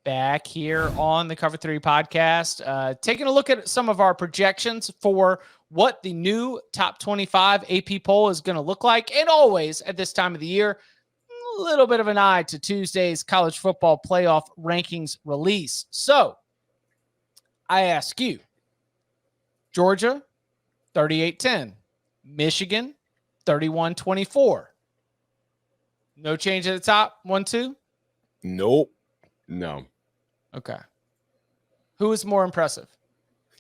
back here on the Cover 3 podcast, taking a look at some of our projections for what the new top 25 AP poll is going to look like. And always at this time of the year, a little bit of an eye to Tuesday's college football playoff rankings release. So I ask you, Georgia, 38-10, Michigan, 31-24. No change at the top, 1-2? Nope. No. Okay. Who is more impressive?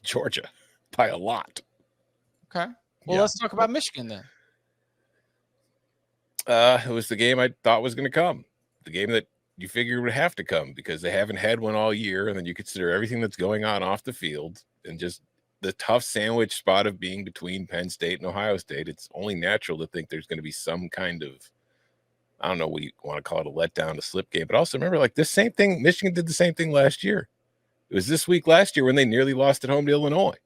Georgia by a lot. Okay. Well, let's talk about Michigan then. It was the game I thought was going to come. The game that you figure would have to come because they haven't had one all year. And then you consider everything that's going on off the field and just the tough sandwich spot of being between Penn State and Ohio State. It's only natural to think there's going to be some kind of, I don't know what you want to call it, a letdown, a slip game. But also remember, like this same thing, Michigan did the same thing last year. It was this week last year when they nearly lost at home to Illinois.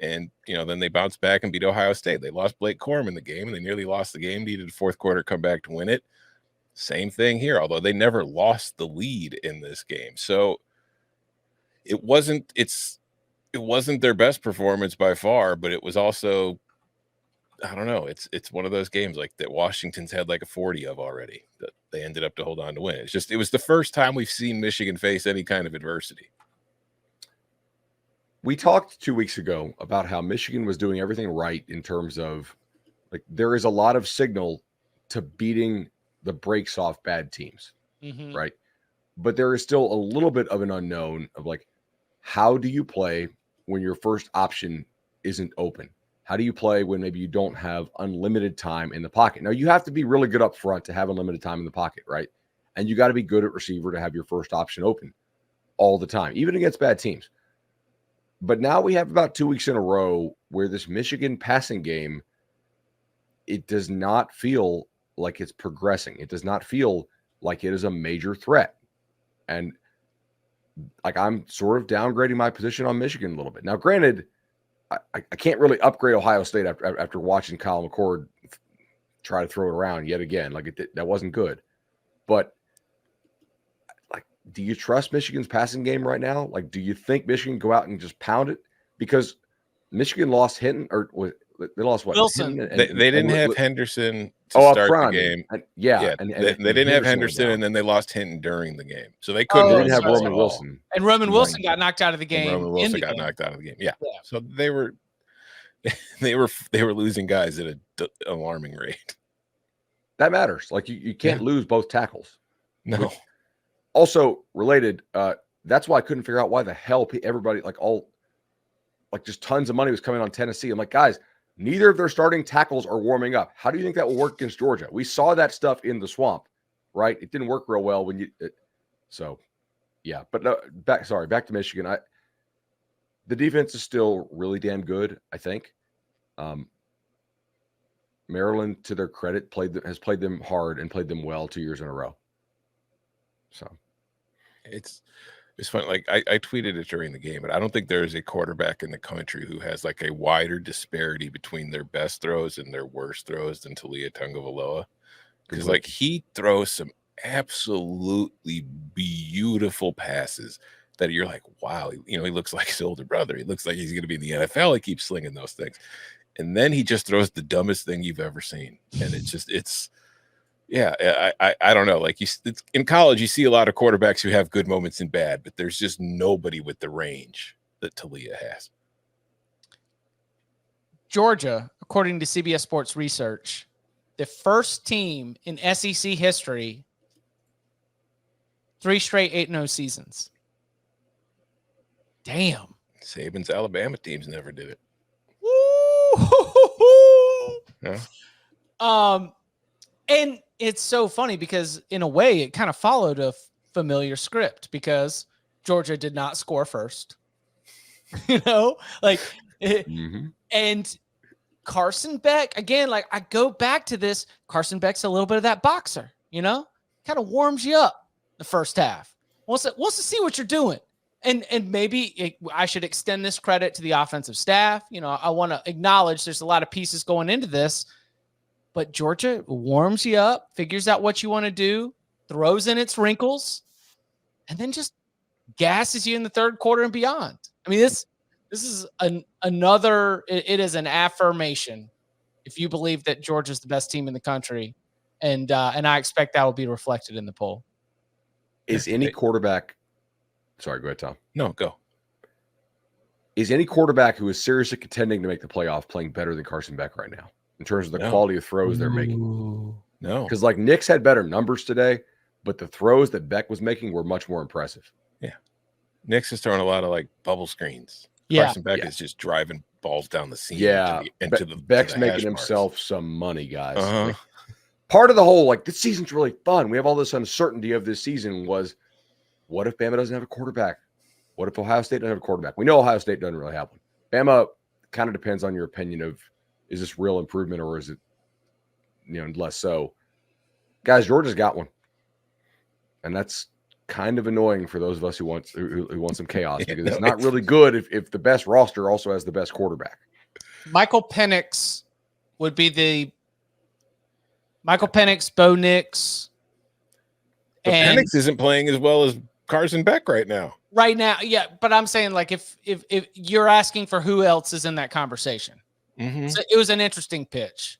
And, then they bounced back and beat Ohio State. They lost Blake Corum in the game, and they nearly lost the game, needed a fourth quarter comeback to win it. Same thing here, although they never lost the lead in this game. So it wasn't their best performance by far, but it was also, I don't know, it's one of those games like that Washington's had like a 40 of already that they ended up to hold on to win. It was the first time we've seen Michigan face any kind of adversity. We talked 2 weeks ago about how Michigan was doing everything right in terms of like there is a lot of signal to beating the brakes off bad teams, right? But there is still a little bit of an unknown of like, how do you play when your first option isn't open? How do you play when maybe you don't have unlimited time in the pocket? Now, you have to be really good up front to have unlimited time in the pocket, right? And you got to be good at receiver to have your first option open all the time, even against bad teams. But now we have about 2 weeks in a row where this Michigan passing game, it does not feel like it's progressing. It does not feel like it is a major threat. And like I'm sort of downgrading my position on Michigan a little bit. Now, granted, I can't really upgrade Ohio State after watching Kyle McCord try to throw it around yet again. Like that wasn't good. But like, do you trust Michigan's passing game right now? Like, do you think Michigan go out and just pound it? Because Michigan lost Hinton, or they lost what? Wilson. They didn't have Henderson to start the game. They didn't have Henderson, and then they lost Hinton during the game, so they couldn't. They didn't have Roman Wilson, and Roman Wilson got knocked out of the game. Roman Wilson got knocked out of the game. Yeah, so they were losing guys at an alarming rate. That matters. Like you can't lose both tackles. No. Also related, that's why I couldn't figure out why the hell everybody just tons of money was coming on Tennessee. I'm like, guys, neither of their starting tackles are warming up. How do you think that will work against Georgia? We saw that stuff in the swamp, right? It didn't work real well when yeah. But no, back to Michigan. The defense is still really damn good, I think. Maryland, to their credit, has played them hard and played them well 2 years in a row. So it's funny. Like I tweeted it during the game, but I don't think there is a quarterback in the country who has like a wider disparity between their best throws and their worst throws than Talia Tagovailoa. Because like he throws some absolutely beautiful passes that you're like, wow, he looks like his older brother. He looks like he's going to be in the NFL. He keeps slinging those things. And then he just throws the dumbest thing you've ever seen. And I don't know. Like in college, you see a lot of quarterbacks who have good moments and bad, but there's just nobody with the range that Talia has. Georgia, according to CBS Sports Research, the first team in SEC history, 3 straight 8-0 seasons. Damn. Saban's Alabama teams never did it. Woo! Yeah. And it's so funny because in a way it kind of followed a familiar script because Georgia did not score first, and Carson Beck, again, like I go back to this, Carson Beck's a little bit of that boxer, kind of warms you up the first half, wants to see what you're doing. And maybe I should extend this credit to the offensive staff. I want to acknowledge there's a lot of pieces going into this, but Georgia warms you up, figures out what you want to do, throws in its wrinkles, and then just gasses you in the third quarter and beyond. I mean, this is another. It is an affirmation if you believe that Georgia's the best team in the country, and I expect that will be reflected in the poll. Is any quarterback? Sorry, go ahead, Tom. No, go. Is any quarterback who is seriously contending to make the playoff playing better than Carson Beck right now in terms of the quality of throws they're making? No, because like Nick's had better numbers today, but the throws that Beck was making were much more impressive. Yeah, Nick's is throwing a lot of like bubble screens. Yeah, Carson Beck is just driving balls down the seam. Yeah, Beck's making himself some money, guys. Like, part of the whole like this season's really fun. We have all this uncertainty of this season. Was what if Bama doesn't have a quarterback? What if Ohio State doesn't have a quarterback? We know Ohio State doesn't really have one. Bama kind of depends on your opinion of is this real improvement or is it, less so. Guys, Georgia's got one, and that's kind of annoying for those of us who want some chaos because it's not really good if the best roster also has the best quarterback. Michael Penix would be the Michael Penix, Bo Nix. But Penix isn't playing as well as Carson Beck right now. Right now, yeah, but I'm saying like if you're asking for who else is in that conversation, so it was an interesting pitch.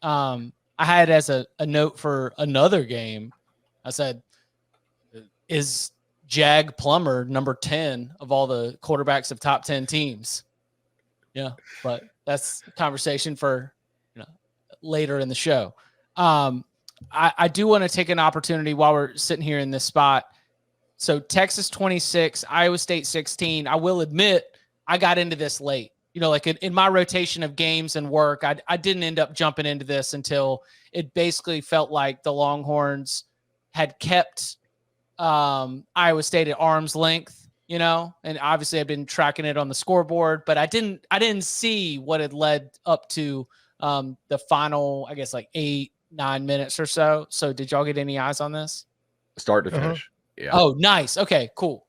I had as a note for another game. I said, "Is Jag Plummer number 10 of all the quarterbacks of top 10 teams?" Yeah, but that's a conversation for later in the show. I do want to take an opportunity while we're sitting here in this spot. So Texas 26, Iowa State 16. I will admit I got into this late. Like in my rotation of games and work, I didn't end up jumping into this until it basically felt like the Longhorns had kept Iowa State at arm's length, and obviously I've been tracking it on the scoreboard, but I didn't see what had led up to the final, I guess like 8-9 minutes or so. So did y'all get any eyes on this? Start to finish. Yeah. Oh, nice. Okay, cool.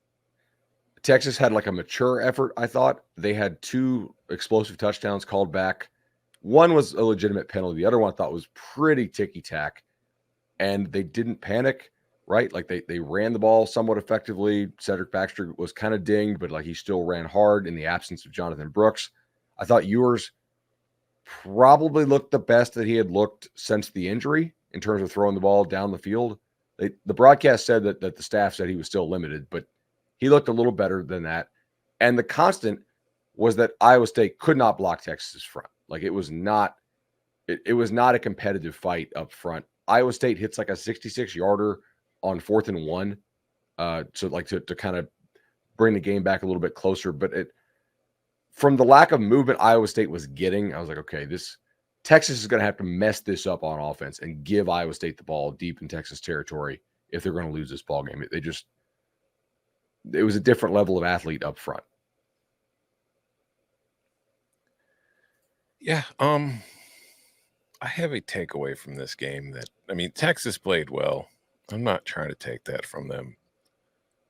Texas had like a mature effort, I thought. They had 2 explosive touchdowns called back. One was a legitimate penalty. The other one I thought was pretty ticky-tack. And they didn't panic, right? Like they ran the ball somewhat effectively. Cedric Baxter was kind of dinged, but like he still ran hard in the absence of Jonathan Brooks. I thought Ewers probably looked the best that he had looked since the injury in terms of throwing the ball down the field. The broadcast said that the staff said he was still limited, but he looked a little better than that. And the constant was that Iowa State could not block Texas's front. Like it was not a competitive fight up front. Iowa State hits like a 66-yarder on 4th and 1. So like to kind of bring the game back a little bit closer. But from the lack of movement Iowa State was getting, I was like, okay, Texas is going to have to mess this up on offense and give Iowa State the ball deep in Texas territory if they're going to lose this ball game. It was a different level of athlete up front. Yeah. I have a takeaway from this game Texas played well. I'm not trying to take that from them,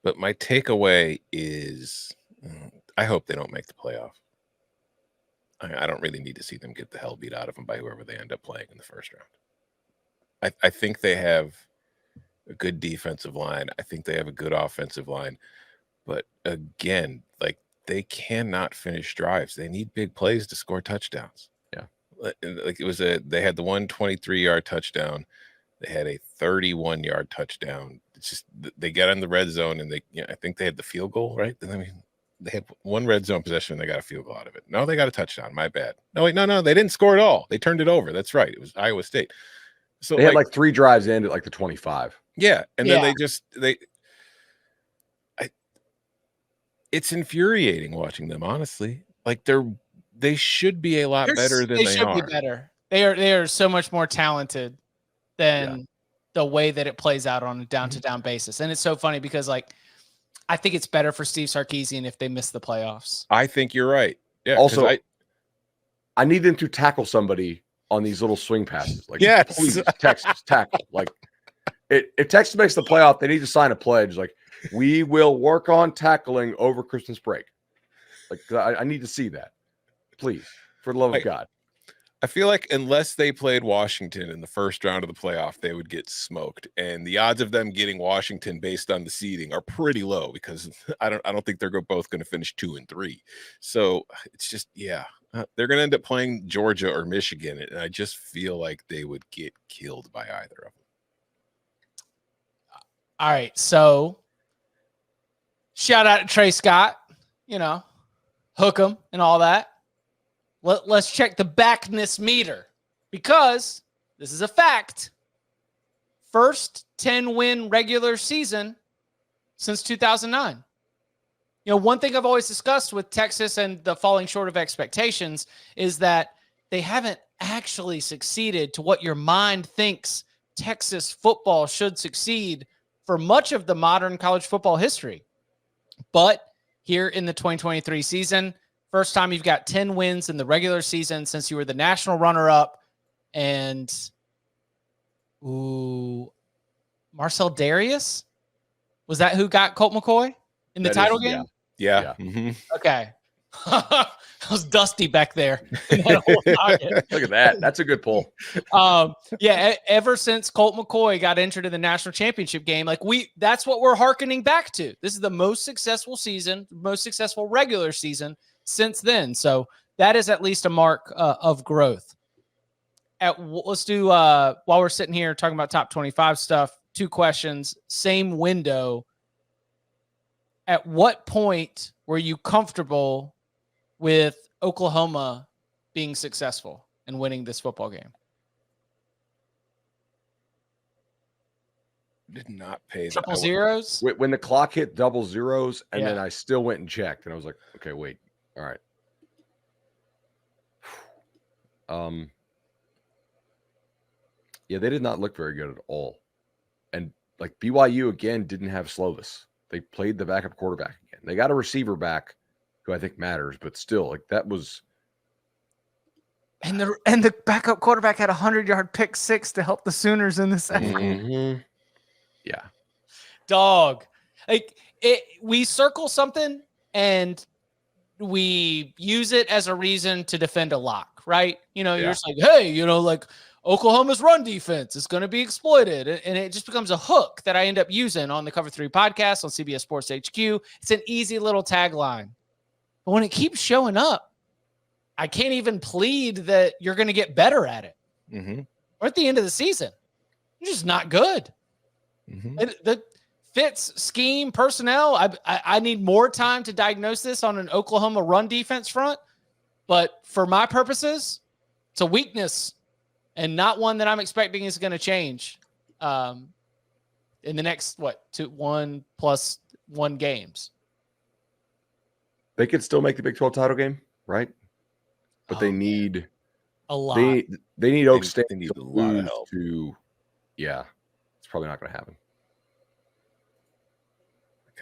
but my takeaway is I hope they don't make the playoff. I don't really need to see them get the hell beat out of them by whoever they end up playing in the first round. I think they have a good defensive line. I think they have a good offensive line. But again, like they cannot finish drives. They need big plays to score touchdowns. Yeah. Like they had the 123-yard touchdown. They had a 31-yard touchdown. It's just they got in the red zone and I think they had the field goal, right? They had one red zone possession and they got a field goal out of it. No, they got a touchdown. My bad. No, wait, no, they didn't score at all. They turned it over. That's right. It was Iowa State. So they had like 3 drives in at like the 25. Yeah. And then it's infuriating watching them, honestly. Like they should be a lot better than they are. They should be better. They are so much more talented than the way that it plays out on a down-to-down basis. And it's so funny because like I think it's better for Steve Sarkisian if they miss the playoffs. I think you're right. Yeah. Also, I need them to tackle somebody on these little swing passes. Like, please, Texas, tackle. Like, if Texas makes the playoff, they need to sign a pledge. Like, we will work on tackling over Christmas break. Like, I need to see that. Please, for the love of God. I feel like unless they played Washington in the first round of the playoff, they would get smoked. And the odds of them getting Washington based on the seeding are pretty low because I don't think they're both going to finish 2 and 3. So it's just, they're going to end up playing Georgia or Michigan. And I just feel like they would get killed by either of them. All right. So shout out to Trey Scott, hook him and all that. Let's check the backness meter because this is a fact. First 10-win regular season since 2009. One thing I've always discussed with Texas and the falling short of expectations is that they haven't actually succeeded to what your mind thinks Texas football should succeed for much of the modern college football history. But here in the 2023 season, first time you've got 10 wins in the regular season since you were the national runner-up. And, Marcel Darius? Was that who got Colt McCoy in the title game? Yeah. Mm-hmm. Okay. I was dusty back there. Look at that. That's a good pull. Ever since Colt McCoy got entered in the national championship game, that's what we're hearkening back to. This is the most successful season, most successful regular season since then. So that is at least a mark of growth. Let's do, while we're sitting here talking about top 25 stuff, 2 questions, same window. At what point were you comfortable with Oklahoma being successful and winning this football game? Did not pay triple zeros. When the clock hit double zeros, and then I still went and checked, and I was like, okay, wait, all right. They did not look very good at all, and BYU again didn't have Slovis. They played the backup quarterback again. They got a receiver back, who I think matters, but still, that was. And the backup quarterback had a 100-yard pick 6 to help the Sooners in this effort. Mm-hmm. Yeah, dog. We circle something and we use it as a reason to defend a lock, right? You're just like, hey, Oklahoma's run defense is going to be exploited. And it just becomes a hook that I end up using on the Cover 3 podcast on CBS Sports HQ. It's an easy little tagline. But when it keeps showing up, I can't even plead that you're going to get better at it. Mm-hmm. Or at the end of the season, you're just not good. Mm-hmm. The fits, scheme, personnel, I need more time to diagnose this on an Oklahoma run defense front. But for my purposes, it's a weakness. And not one that I'm expecting is going to change in the next, 1+1 games. They could still make the Big 12 title game, right? But they need a lot. They need Oak State. They need a lot of help. It's probably not going to happen.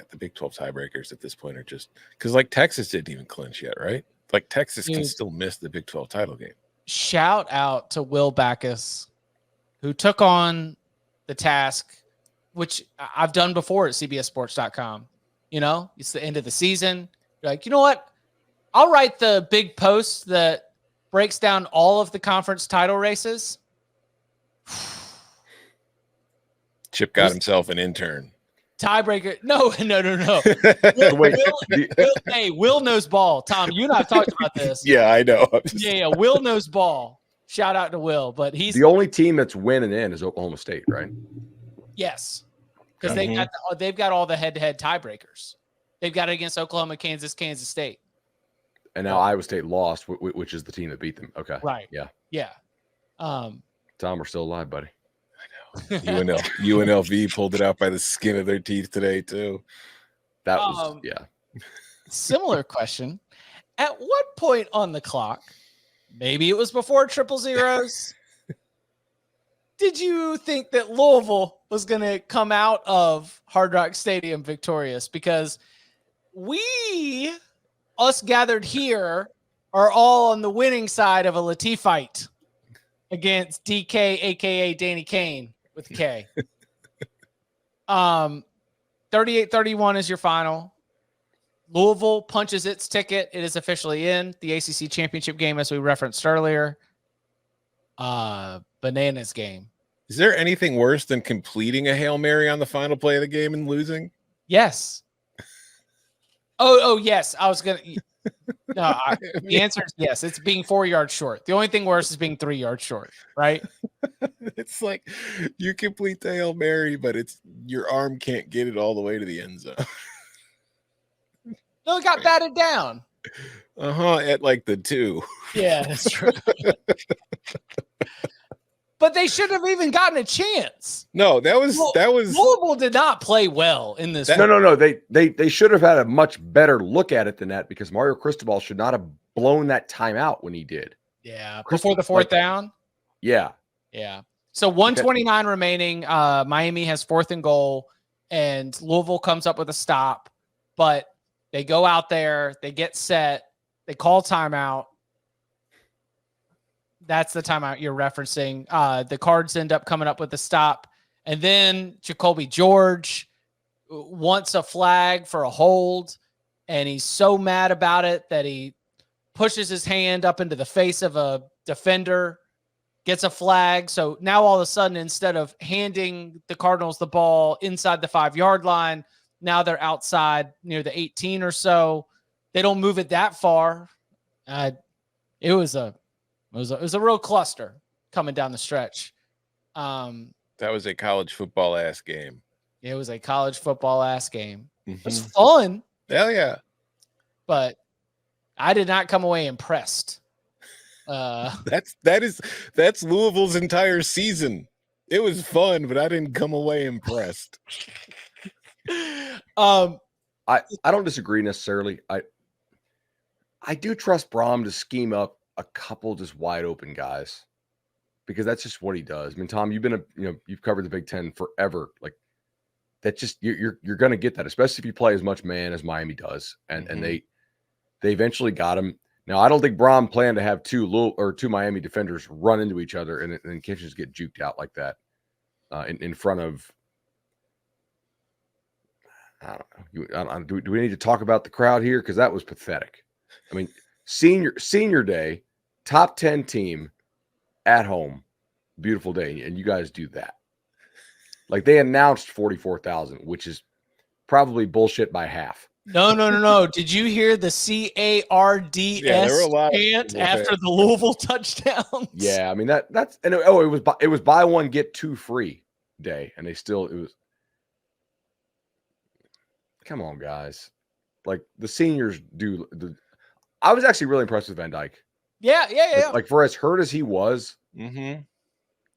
The Big 12 tiebreakers at this point are just because Texas didn't even clinch yet, right? Texas can still miss the Big 12 title game. Shout out to Will Backus, who took on the task, which I've done before at CBSSports.com. It's the end of the season. You're like, you know what? I'll write the big post that breaks down all of the conference title races. Chip got himself an intern. Tiebreaker. No. Will knows ball. Tom, you and I have talked about this. Yeah, I know. Will knows ball. Shout out to Will, but he's the only team that's winning in is Oklahoma State, right? Yes, because they've got all the head-to-head tiebreakers. They've got it against Oklahoma, Kansas State, and now Iowa State lost, which is the team that beat them. Okay, right? Yeah. Tom, we're still alive, buddy. UNLV pulled it out by the skin of their teeth today too. That was Similar question. At what point on the clock, maybe it was before triple zeros, did you think that Louisville was going to come out of Hard Rock Stadium victorious? Because us gathered here, are all on the winning side of a Latif fight against DK, aka Danny Kane. With K. 38-31 is your final. Louisville punches its ticket. It is officially in the ACC championship game, as we referenced earlier. bananas game. Is there anything worse than completing a Hail Mary on the final play of the game and losing? Yes. Oh, yes. I was going to. No, the answer is yes. It's being 4 yards short. The only thing worse is being 3 yards short, right? It's like you complete the Hail Mary, but your arm can't get it all the way to the end zone. No, it got batted down. At like the 2. Yeah, that's true. But they should have even gotten a chance. No, that was Louisville did not play well in this. No. They should have had a much better look at it than that, because Mario Cristobal should not have blown that timeout when he did. Yeah, before the fourth down. Yeah. So 129 remaining. Miami has 4th and goal, and Louisville comes up with a stop, but they go out there, they get set, they call timeout. That's the timeout you're referencing. The Cards end up coming up with a stop, and then Jacoby George wants a flag for a hold, and he's so mad about it that he pushes his hand up into the face of a defender, gets a flag. So now all of a sudden, instead of handing the Cardinals the ball inside the 5-yard line, now they're outside near the 18 or so. They don't move it that far. It was a real cluster coming down the stretch. That was a college football ass game. It was a college football ass game. Mm-hmm. It was fun. Hell yeah. But I did not come away impressed. That's Louisville's entire season. It was fun, but I didn't come away impressed. I don't disagree necessarily. I do trust Braum to scheme up a couple just wide open guys, because that's just what he does. I mean, Tom, you've covered the Big Ten forever. Like, that just you're going to get that, especially if you play as much man as Miami does, and they eventually got him. Now, I don't think Braum planned to have two Miami defenders run into each other and then Kitchens get juked out like that in front of. I don't know. Do we need to talk about the crowd here? Because that was pathetic. I mean, senior day, top 10 team at home, beautiful day, and you guys do that. Like, they announced 44,000, which is probably bullshit by half. No. Did you hear the CARDS chant after the Louisville touchdowns? Yeah, I mean that's it was buy one get two free day, and it was. Come on, guys! Like, the seniors do. I was actually really impressed with Van Dyke. Yeah. Like, for as hurt as he was, mm-hmm.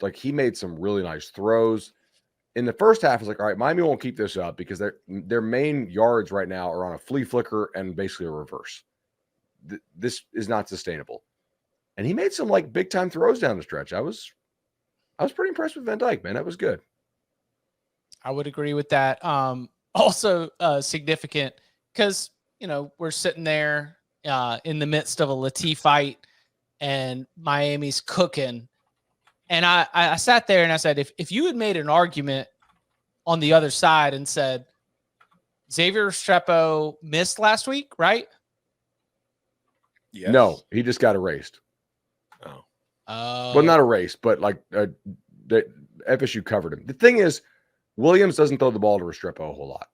like, he made some really nice throws. In the first half, it's like, all right, Miami won't keep this up because their main yards right now are on a flea flicker and basically a reverse. This is not sustainable. And he made some, like, big time throws down the stretch. I was pretty impressed with Van Dyke, man. That was good. I would agree with that. Also significant because, we're sitting there in the midst of a Latif fight and Miami's cooking. And I sat there and I said, if you had made an argument on the other side and said, Xavier Restrepo missed last week, right? Yes. No, he just got erased. Oh. Well, not erased, but like the FSU covered him. The thing is, Williams doesn't throw the ball to Restrepo a whole lot.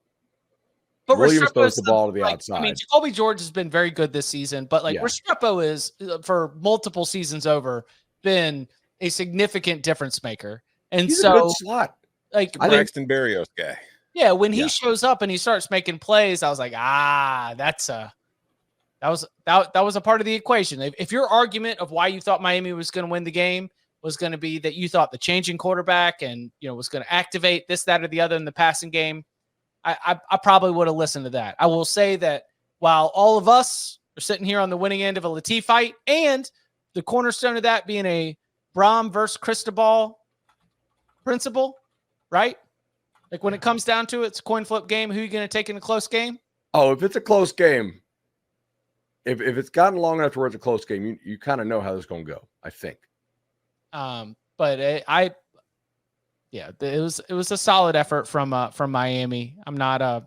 But Williams throws the ball to the outside. I mean, Jacoby George has been very good this season, but Restrepo is, for multiple seasons over, been a significant difference maker. And he's a good slot. Like Braxton Berrios guy. Yeah, when he shows up and he starts making plays, I was like, that was a part of the equation. If your argument of why you thought Miami was going to win the game was going to be that you thought the changing quarterback and was going to activate this, that, or the other in the passing game, I probably would have listened to that. I will say that while all of us are sitting here on the winning end of a Latif fight, and the cornerstone of that being a Braum versus Cristobal principle, right? Like, when it comes down to it, it's a coin flip game. Who are you going to take in a close game? Oh, if it's a close game, if it's gotten long enough to where it's a close game, you kind of know how this is going to go, I think. But it was a solid effort from Miami. I'm not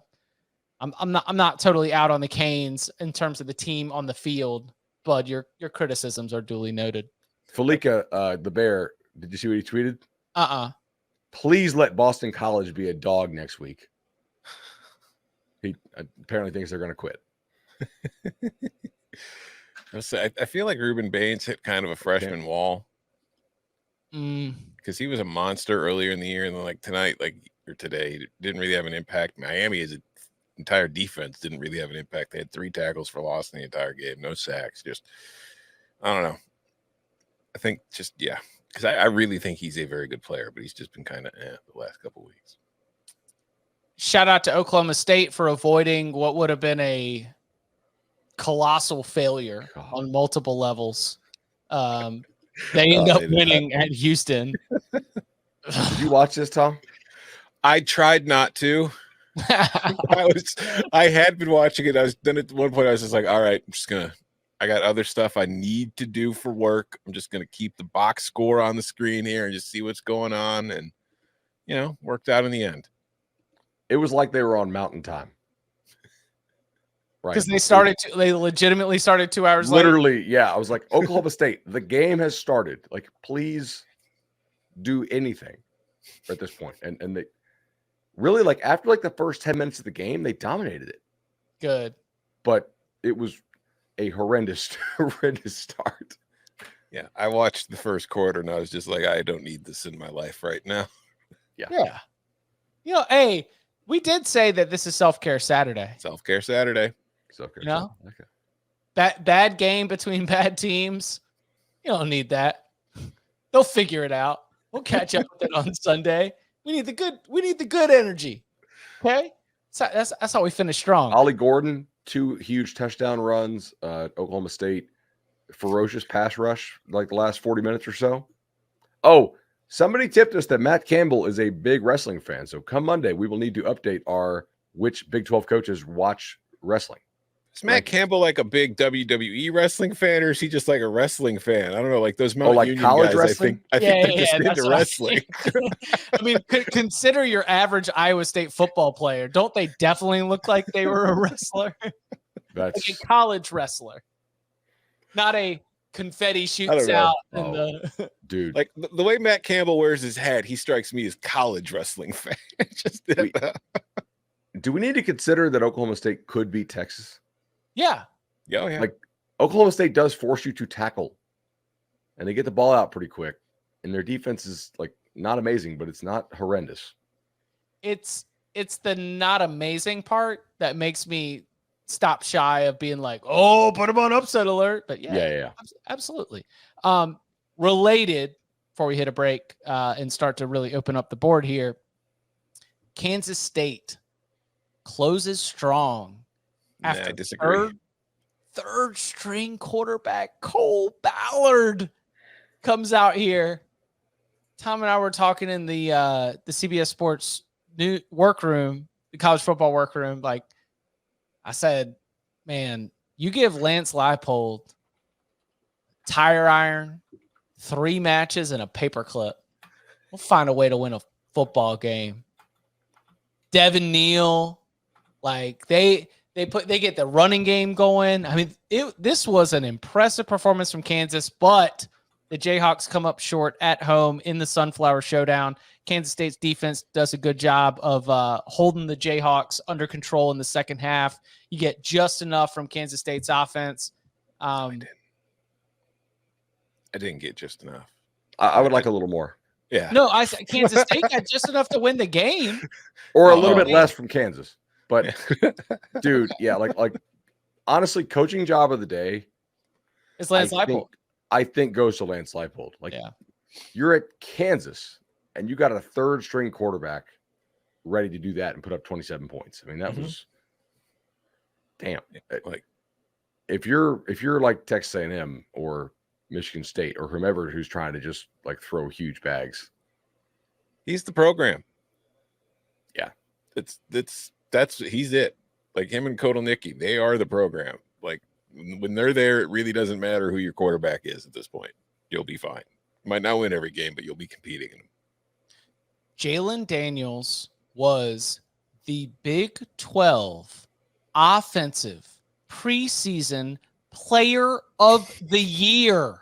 totally out on the Canes in terms of the team on the field, but your criticisms are duly noted. Falika, the Bear, did you see what he tweeted? Please let Boston College be a dog next week. He apparently thinks they're going to quit. I feel like Ruben Baines hit kind of a freshman wall because he was a monster earlier in the year, and then like tonight, or today, didn't really have an impact. Miami as an entire defense didn't really have an impact. They had 3 tackles for loss in the entire game, no sacks. Just I don't know. I think because I really think he's a very good player, but he's just been kind of the last couple of weeks. Shout out to Oklahoma State for avoiding what would have been a colossal failure on multiple levels. They end up winning at Houston. Did you watch this, Tom? I tried not to. I had been watching it. Then at one point I was just like, all right, I got other stuff I need to do for work. I'm just gonna keep the box score on the screen here and just see what's going on, and worked out in the end. It was like they were on mountain time. Right. Because they legitimately started 2 hours literally late. Yeah, I was like, Oklahoma State, the game has started, like, please do anything at this point. And they really, like, after like the first 10 minutes of the game, they dominated it. Good. But it was a horrendous start. Yeah, I watched the first quarter and I was just like, I don't need this in my life right now. Yeah. Hey, we did say that this is Self-Care Saturday. Self-Care Saturday. Okay. Bad game between bad teams. You don't need that. They'll figure it out. We'll catch up with it on Sunday. We need the good energy. Okay? That's how we finish strong. Ollie Gordon, 2 huge touchdown runs. Oklahoma State, ferocious pass rush like the last 40 minutes or so. Oh, somebody tipped us that Matt Campbell is a big wrestling fan. So come Monday, we will need to update which Big 12 coaches watch wrestling. Is Matt Campbell like a big WWE wrestling fan, or is he just like a wrestling fan? I don't know. Like those Mount Union college guys, wrestling? I think they're just into wrestling. I mean, consider your average Iowa State football player. Don't they definitely look like they were a wrestler? That's like a college wrestler, not a confetti shoots out. Dude, like the way Matt Campbell wears his hat, he strikes me as college wrestling fan. Do we need to consider that Oklahoma State could beat Texas? Yeah. Yeah. Like, Oklahoma State does force you to tackle, and they get the ball out pretty quick, and their defense is like not amazing, but it's not horrendous. It's the not amazing part that makes me stop shy of being like, oh, put them on upset alert. But yeah. Absolutely. Related, before we hit a break and start to really open up the board here, Kansas State closes strong after I disagree. Third string quarterback Cole Ballard comes out here. Tom and I were talking in the CBS Sports new workroom, the college football workroom. Like I said, man, you give Lance Leipold tire iron, 3 matches, and a paperclip, we'll find a way to win a football game. Devin Neal, like they get the running game going. I mean, this was an impressive performance from Kansas, but the Jayhawks come up short at home in the Sunflower Showdown. Kansas State's defense does a good job of holding the Jayhawks under control in the second half. You get just enough from Kansas State's offense. I didn't get just enough. I would like a little more. Yeah. No, I said Kansas State got just enough to win the game. Or a little bit less from Kansas. But dude, yeah, like honestly, coaching job of the day is Lance Leipold. I think goes to Lance Leipold. Like, you're at Kansas and you got a third string quarterback ready to do that and put up 27 points. I mean, that was damn. Like, if you're like Texas A&M or Michigan State or whomever who's trying to just like throw huge bags, he's the program. Yeah, he's it. Like him and Kotelnicki, they are the program. Like when they're there, it really doesn't matter who your quarterback is at this point. You'll be fine. You might not win every game, but you'll be competing in them. Jalen Daniels was the Big 12 offensive preseason player of the year.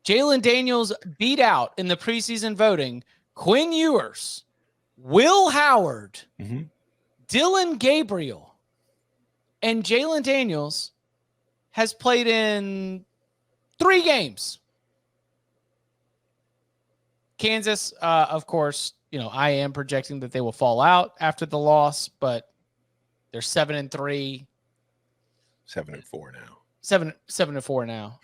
Jalen Daniels beat out in the preseason voting Quinn Ewers, Will Howard, Dylan Gabriel, and Jalen Daniels has played in 3 games. Kansas, of course, I am projecting that they will fall out after the loss, but they're 7-3. 7-4 now. 7-4 now.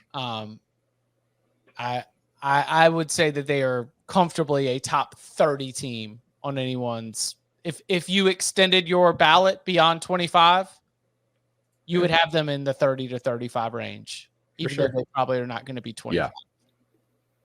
I would say that they are comfortably a top 30 team on anyone's. If you extended your ballot beyond 25, you would have them in the 30 to 35 range, even though they probably are not going to be 25.